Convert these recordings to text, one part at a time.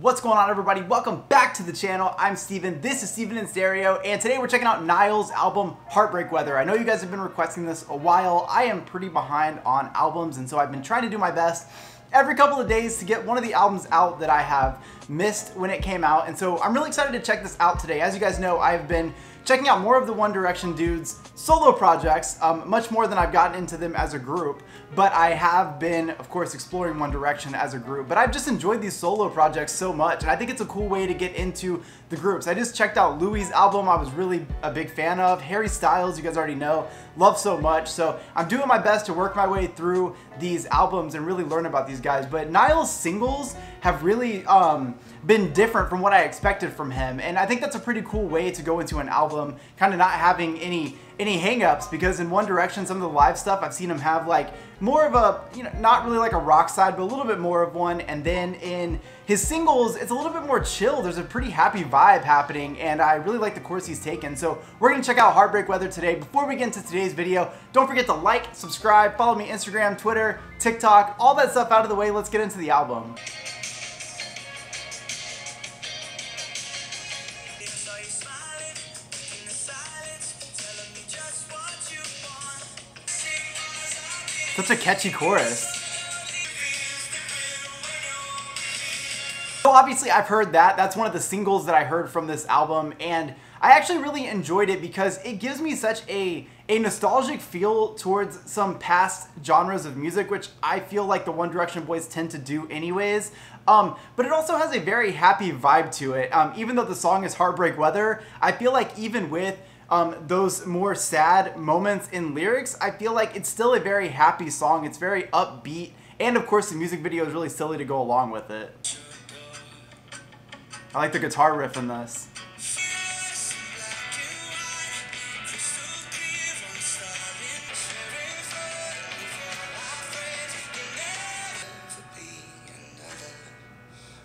What's going on, everybody? Welcome back to the channel. I'm Steven. This is Steven in Stereo, and today we're checking out Niall's album, Heartbreak Weather. I know you guys have been requesting this a while. I am pretty behind on albums, and so I've been trying to do my best every couple of days to get one of the albums out that I have missed when it came out, and so I'm really excited to check this out today. As you guys know, I've been checking out more of the One Direction dudes' solo projects, much more than I've gotten into them as a group, but I have been, of course, exploring One Direction as a group. But I've just enjoyed these solo projects so much, and I think it's a cool way to get into the groups. I just checked out Louis' album. I was really a big fan of. Harry Styles, you guys already know, love so much. So I'm doing my best to work my way through these albums and really learn about these guys. But Niall's singles have really been different from what I expected from him, and I think that's a pretty cool way to go into an album, kind of not having any hang-ups, because in One Direction, some of the live stuff, I've seen him have like more of a, not really like a rock side, but a little bit more of one, and then in his singles, it's a little bit more chill. There's a pretty happy vibe happening, and I really like the course he's taken. So we're gonna check out Heartbreak Weather today. Before we get into today's video, don't forget to like, subscribe, follow me Instagram, Twitter, TikTok, all that stuff out of the way. Let's get into the album. Such a catchy chorus. So obviously I've heard that. That's one of the singles that I heard from this album, and I actually really enjoyed it because it gives me such a nostalgic feel towards some past genres of music, which I feel like the One Direction boys tend to do anyways. But it also has a very happy vibe to it. Even though the song is Heartbreak Weather, I feel like even with those more sad moments in lyrics, I feel like it's still a very happy song. It's very upbeat, and of course the music video is really silly to go along with it. I like the guitar riff in this.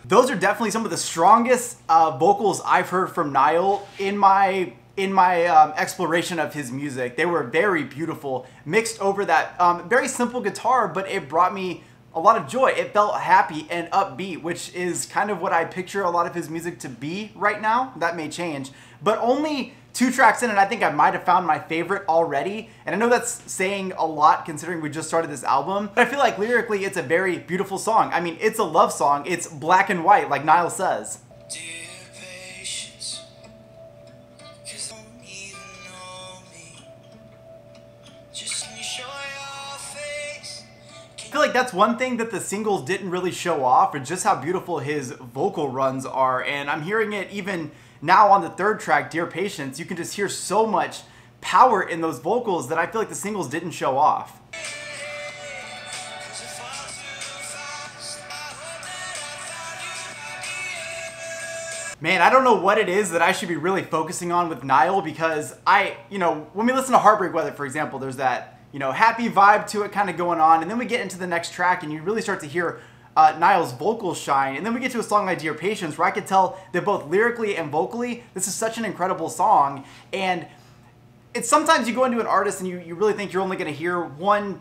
Those are definitely some of the strongest vocals I've heard from Niall in my exploration of his music. They were very beautiful, mixed over that very simple guitar, but it brought me a lot of joy. It felt happy and upbeat, which is kind of what I picture a lot of his music to be right now. That may change, but only 2 tracks in, and I think I might have found my favorite already. And I know that's saying a lot considering we just started this album, but I feel like lyrically it's a very beautiful song. I mean, it's a love song. It's black and white, like Niall says. I feel like that's one thing that the singles didn't really show off, or just how beautiful his vocal runs are. And I'm hearing it even now on the 3rd track, Dear Patience. You can just hear so much power in those vocals that I feel like the singles didn't show off. Man, I don't know what it is that I should be really focusing on with Niall, because when we listen to Heartbreak Weather, for example, there's that happy vibe to it kind of going on, and then we get into the next track and you really start to hear Niall's vocals shine, and then we get to a song like Dear Patience, where I could tell that both lyrically and vocally, this is such an incredible song. And it's sometimes you go into an artist and you really think you're only going to hear one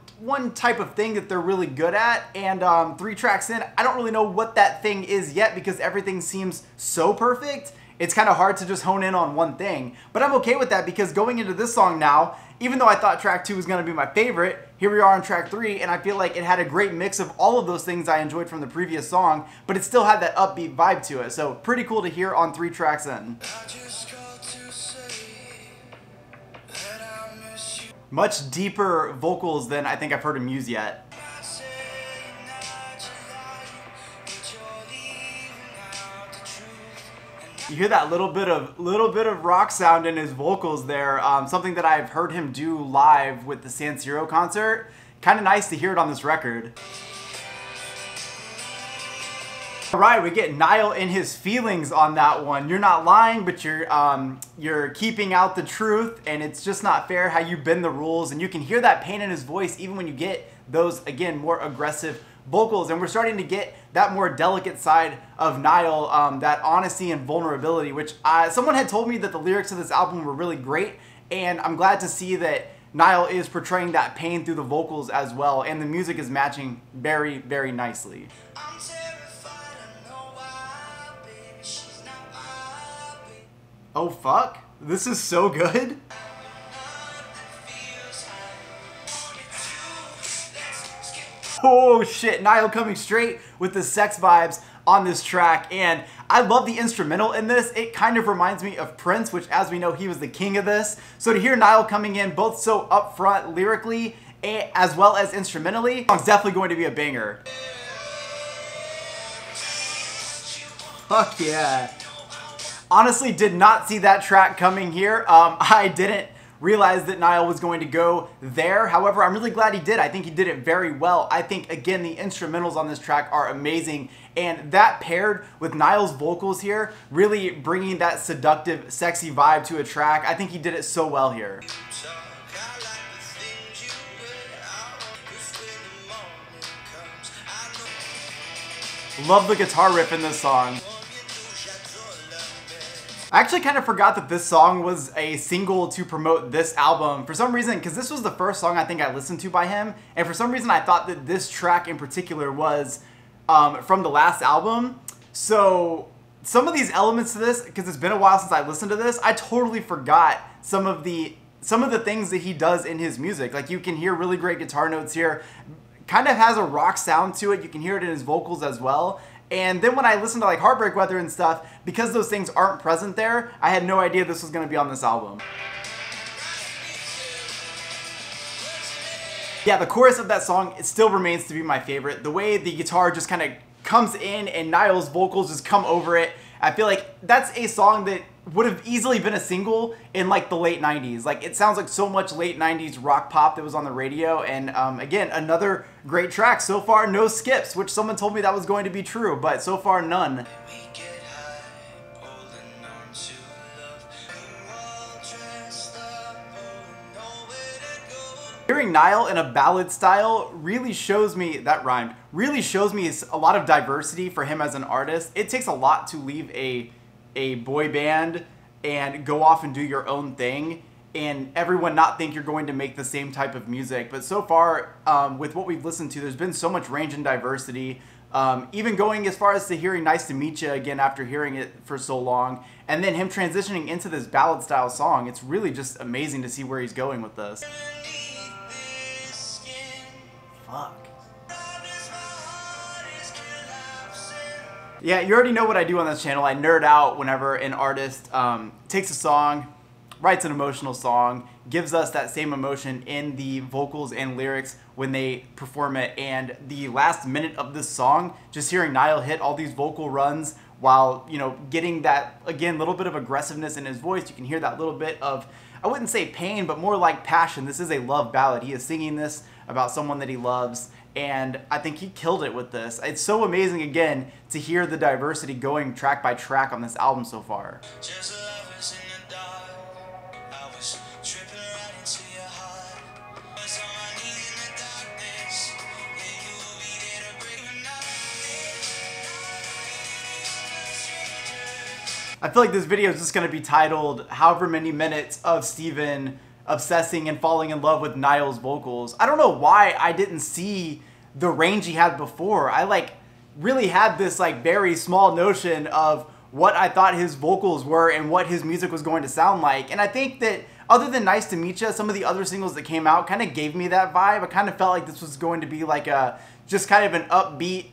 type of thing that they're really good at, and 3 tracks in, I don't really know what that thing is yet, because everything seems so perfect. It's kind of hard to just hone in on one thing, but I'm okay with that, because going into this song now, even though I thought track 2 was going to be my favorite, here we are on track 3, and I feel like it had a great mix of all of those things I enjoyed from the previous song, but it still had that upbeat vibe to it. So pretty cool to hear on 3 tracks in. Much deeper vocals than I think I've heard him use yet. You hear that little bit of rock sound in his vocals there, something that I've heard him do live with the San Siro concert. Kind of nice to hear it on this record. Alright, we get Niall in his feelings on that one. You're not lying, but you're keeping out the truth, and it's just not fair how you bend the rules. And you can hear that pain in his voice even when you get those, again, more aggressive vocals, and we're starting to get that more delicate side of Niall, that honesty and vulnerability, which someone had told me that the lyrics of this album were really great, and I'm glad to see that Niall is portraying that pain through the vocals as well, and the music is matching very, very nicely. Oh fuck, this is so good. Oh shit, Niall coming straight with the sex vibes on this track, and I love the instrumental in this. It kind of reminds me of Prince, which as we know, he was the king of this. So to hear Niall coming in both so upfront lyrically as well as instrumentally, the song's definitely going to be a banger. Fuck yeah. Honestly, did not see that track coming here. I didn't realize that Niall was going to go there. However, I'm really glad he did. I think he did it very well. I think, again, the instrumentals on this track are amazing. And that paired with Niall's vocals here, really bringing that seductive, sexy vibe to a track, I think he did it so well here. Love the guitar riff in this song. I actually kind of forgot that this song was a single to promote this album for some reason, because this was the first song I think I listened to by him, and for some reason I thought that this track in particular was from the last album. So some of these elements to this, because it's been a while since I listened to this, I totally forgot some of the things that he does in his music. Like, you can hear really great guitar notes here, kind of has a rock sound to it, you can hear it in his vocals as well. And then when I listened to like Heartbreak Weather and stuff, because those things aren't present there, I had no idea this was going to be on this album. Yeah, the chorus of that song, it still remains to be my favorite. The way the guitar just kind of comes in and Niall's vocals just come over it. I feel like that's a song that would have easily been a single in like the late 90s. Like, it sounds like so much late 90s rock pop that was on the radio. And again, another great track. So far, no skips, which someone told me that was going to be true, but so far, none. Hearing Niall in a ballad style really shows me, that rhymed, really shows me a lot of diversity for him as an artist. It takes a lot to leave a boy band and go off and do your own thing and everyone not think you're going to make the same type of music. But so far, with what we've listened to, there's been so much range and diversity. Even going as far as to hearing Nice to Meet Ya again after hearing it for so long, and then him transitioning into this ballad style song. It's really just amazing to see where he's going with this. Fuck. Yeah, you already know what I do on this channel. I nerd out whenever an artist takes a song, writes an emotional song, gives us that same emotion in the vocals and lyrics when they perform it. And the last minute of this song, just hearing Niall hit all these vocal runs while, you know, getting that, again, little bit of aggressiveness in his voice. You can hear that little bit of, I wouldn't say pain, but more like passion. This is a love ballad. He is singing this about someone that he loves, and I think he killed it with this. It's so amazing, again, to hear the diversity going track by track on this album so far. I feel like this video is just going to be titled however many minutes of Steven obsessing and falling in love with Niall's vocals. I don't know why I didn't see the range he had before. I like really had this like very small notion of what I thought his vocals were and what his music was going to sound like. And I think that other than Nice to Meet Ya, some of the other singles that came out kind of gave me that vibe. I kind of felt like this was going to be like a just kind of an upbeat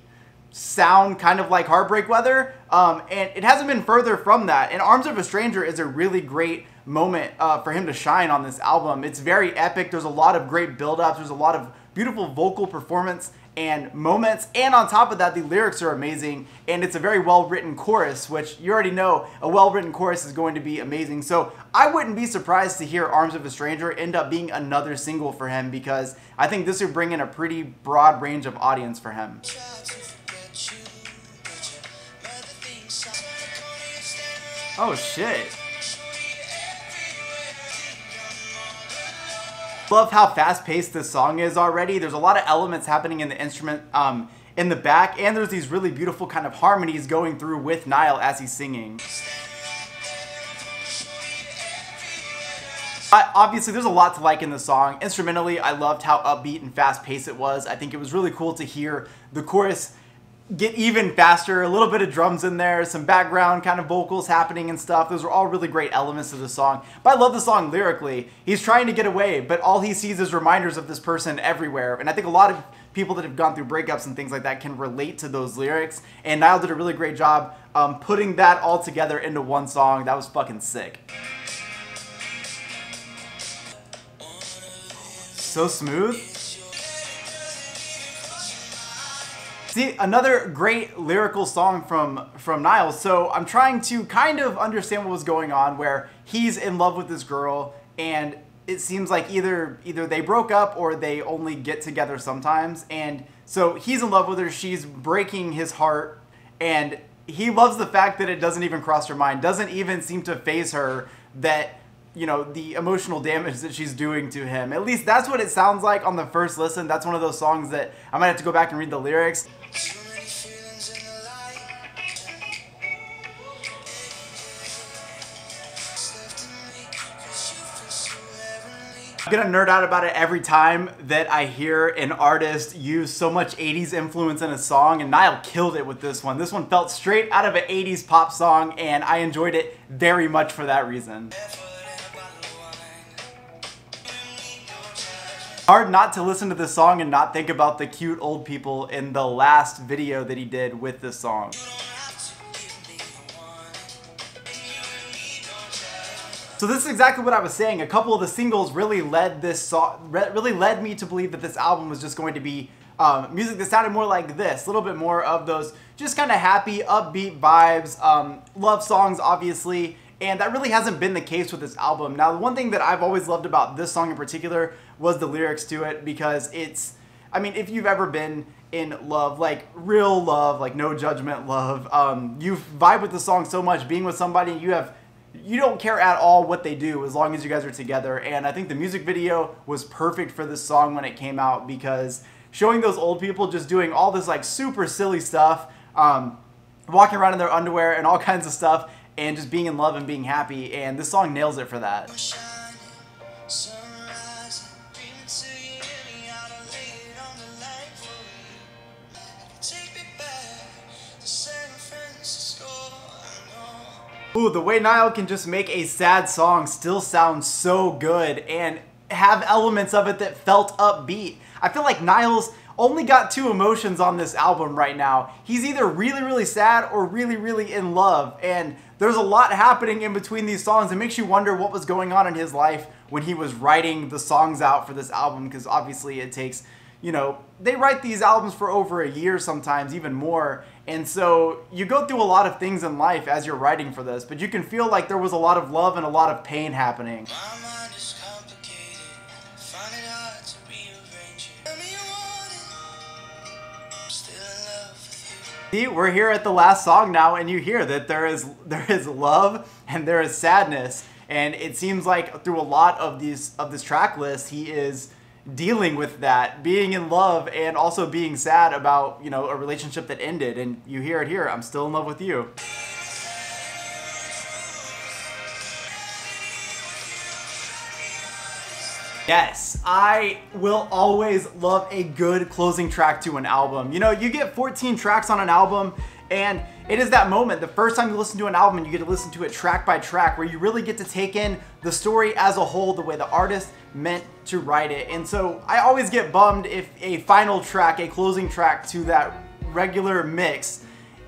sound, kind of like Heartbreak Weather, and it hasn't been further from that. And Arms of a Stranger is a really great moment for him to shine on this album. It's very epic. There's a lot of great build-ups. There's a lot of beautiful vocal performance and moments, and on top of that, the lyrics are amazing, and it's a very well-written chorus, which you already know a well-written chorus is going to be amazing. So I wouldn't be surprised to hear Arms of a Stranger end up being another single for him, because I think this would bring in a pretty broad range of audience for him. Oh shit. Love how fast-paced this song is already. There's a lot of elements happening in the instrument in the back, and there's these really beautiful kind of harmonies going through with Niall as he's singing. Obviously, there's a lot to like in the song. Instrumentally, I loved how upbeat and fast-paced it was. I think it was really cool to hear the chorus get even faster, a little bit of drums in there, some background kind of vocals happening and stuff. Those are all really great elements of the song. But I love the song lyrically. He's trying to get away, but all he sees is reminders of this person everywhere. And I think a lot of people that have gone through breakups and things like that can relate to those lyrics. And Niall did a really great job putting that all together into one song. That was fucking sick. So smooth. See, another great lyrical song from Niall. So I'm trying to kind of understand what was going on, where he's in love with this girl, and it seems like either they broke up or they only get together sometimes. And so he's in love with her, she's breaking his heart, and he loves the fact that it doesn't even cross her mind, doesn't even seem to faze her that, you know, the emotional damage that she's doing to him. At least that's what it sounds like on the first listen. That's one of those songs that I might have to go back and read the lyrics. I'm gonna nerd out about it every time that I hear an artist use so much 80s influence in a song, and Niall killed it with this one. This one felt straight out of an 80s pop song, and I enjoyed it very much for that reason. Hard not to listen to this song and not think about the cute old people in the last video that he did with this song. So this is exactly what I was saying. A couple of the singles really led me to believe that this album was just going to be music that sounded more like this, a little bit more of those just kind of happy, upbeat vibes, love songs, obviously. And that really hasn't been the case with this album. Now, the one thing that I've always loved about this song in particular was the lyrics to it, because it's, I mean, if you've ever been in love, like real love, like no judgment love, you vibe with the song so much, being with somebody, you don't care at all what they do as long as you guys are together. And I think the music video was perfect for this song when it came out, because showing those old people just doing all this like super silly stuff, walking around in their underwear and all kinds of stuff, and just being in love and being happy, and this song nails it for that. Ooh, the way Niall can just make a sad song still sound so good and have elements of it that felt upbeat. I feel like Niall's only got two emotions on this album right now. He's either really, really sad or really, really in love. And there's a lot happening in between these songs. It makes you wonder what was going on in his life when he was writing the songs out for this album, because obviously it takes, you know, they write these albums for over a year sometimes, even more. And so you go through a lot of things in life as you're writing for this, but you can feel like there was a lot of love and a lot of pain happening. See, we're here at the last song now, and you hear that there is love and there is sadness, and it seems like through a lot of this track list, he is dealing with that, being in love and also being sad about, you know, a relationship that ended. And you hear it here, I'm still in love with you. Yes, I will always love a good closing track to an album. You know, you get 14 tracks on an album, and it is that moment, the first time you listen to an album, and you get to listen to it track by track, where you really get to take in the story as a whole, the way the artist meant to write it. And so I always get bummed if a final track, a closing track to that regular mix,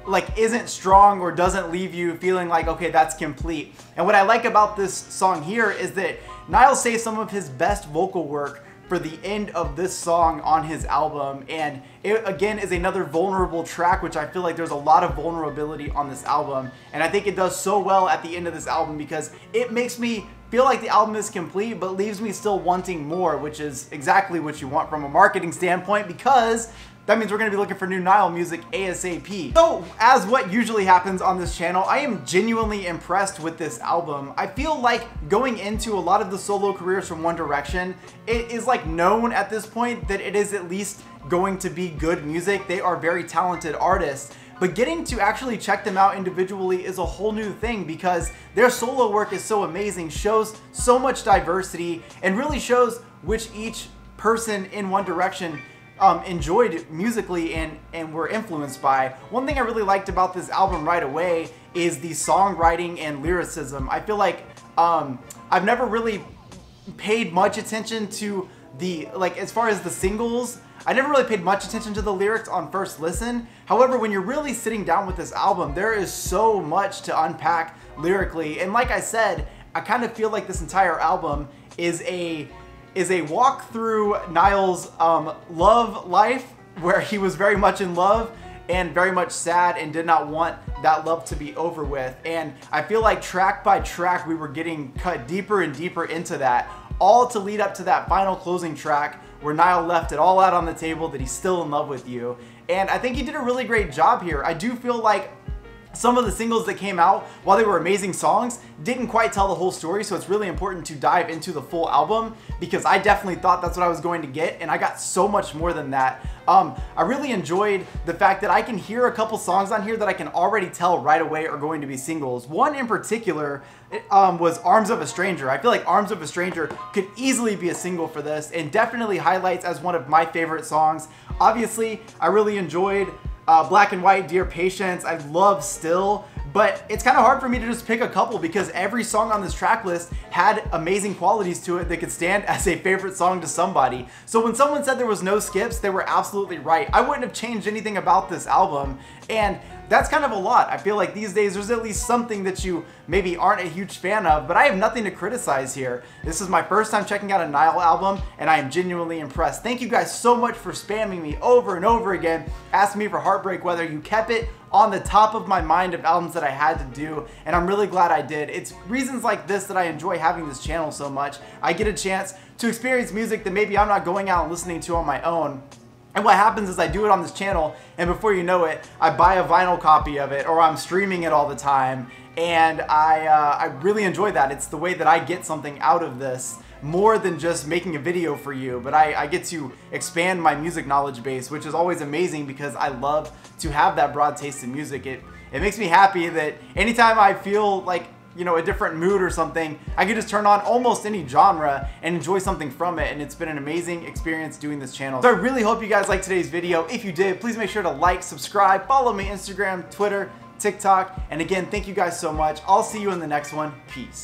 like isn't strong or doesn't leave you feeling like, okay, that's complete. And what I like about this song here is that Niall saves some of his best vocal work for the end of this song on his album, and it again is another vulnerable track, which I feel like there's a lot of vulnerability on this album, and I think it does so well at the end of this album, because it makes me feel like the album is complete but leaves me still wanting more, which is exactly what you want from a marketing standpoint, because that means we're going to be looking for new Niall music ASAP. So, as what usually happens on this channel, I am genuinely impressed with this album. I feel like going into a lot of the solo careers from One Direction, it is like known at this point that it is at least going to be good music. They are very talented artists. But getting to actually check them out individually is a whole new thing, because their solo work is so amazing, shows so much diversity, and really shows which each person in One Direction enjoyed musically and were influenced by. One thing I really liked about this album right away is the songwriting and lyricism. I feel like I've never really paid much attention to the, like, as far as the singles, I never really paid much attention to the lyrics on first listen. However, when you're really sitting down with this album, there is so much to unpack lyrically. And like I said, I kind of feel like this entire album is a walk through Niall's love life, where he was very much in love and very much sad and did not want that love to be over with. And I feel like track by track we were getting cut deeper and deeper into that, all to lead up to that final closing track where Niall left it all out on the table that he's still in love with you. And I think he did a really great job here. I do feel like some of the singles that came out, while they were amazing songs, didn't quite tell the whole story, so it's really important to dive into the full album, because I definitely thought that's what I was going to get, and I got so much more than that. I really enjoyed the fact that I can hear a couple songs on here that I can already tell right away are going to be singles. One in particular was Arms of a Stranger. I feel like Arms of a Stranger could easily be a single for this, and definitely highlights as one of my favorite songs. Obviously, I really enjoyed Black and White, Dear Patience. I love Still, but it's kind of hard for me to just pick a couple because every song on this track list had amazing qualities to it that could stand as a favorite song to somebody. So when someone said there was no skips, they were absolutely right. I wouldn't have changed anything about this album, and that's kind of a lot. I feel like these days there's at least something that you maybe aren't a huge fan of, but I have nothing to criticize here. This is my first time checking out a Niall album, and I am genuinely impressed. Thank you guys so much for spamming me over and over again, asking me for Heartbreak Weather. You kept it on the top of my mind of albums that I had to do, and I'm really glad I did. It's reasons like this that I enjoy having this channel so much. I get a chance to experience music that maybe I'm not going out and listening to on my own. And what happens is I do it on this channel, and before you know it, I buy a vinyl copy of it, or I'm streaming it all the time, and I really enjoy that. It's the way that I get something out of this, more than just making a video for you, but I get to expand my music knowledge base, which is always amazing because I love to have that broad taste in music. It makes me happy that anytime I feel like, you know, a different mood or something, I can just turn on almost any genre and enjoy something from it, and it's been an amazing experience doing this channel. So I really hope you guys liked today's video. If you did, please make sure to like, subscribe, follow me Instagram, Twitter, TikTok, and again, thank you guys so much. I'll see you in the next one. Peace.